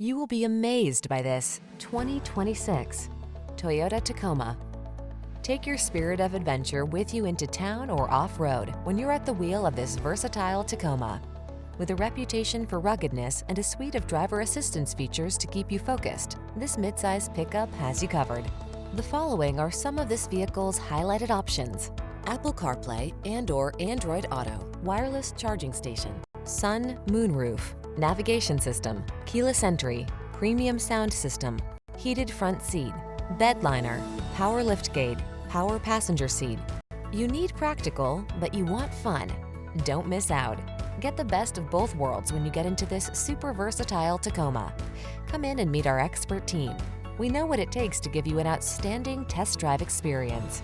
You will be amazed by this 2026 Toyota Tacoma. Take your spirit of adventure with you into town or off-road when you're at the wheel of this versatile Tacoma. With a reputation for ruggedness and a suite of driver assistance features to keep you focused, this midsize pickup has you covered. The following are some of this vehicle's highlighted options: Apple CarPlay and/or Android Auto, wireless charging station, sun, moonroof, navigation system, keyless entry, premium sound system, heated front seat, bed liner, power liftgate, power passenger seat. You need practical, but you want fun. Don't miss out. Get the best of both worlds when you get into this super versatile Tacoma. Come in and meet our expert team. We know what it takes to give you an outstanding test drive experience.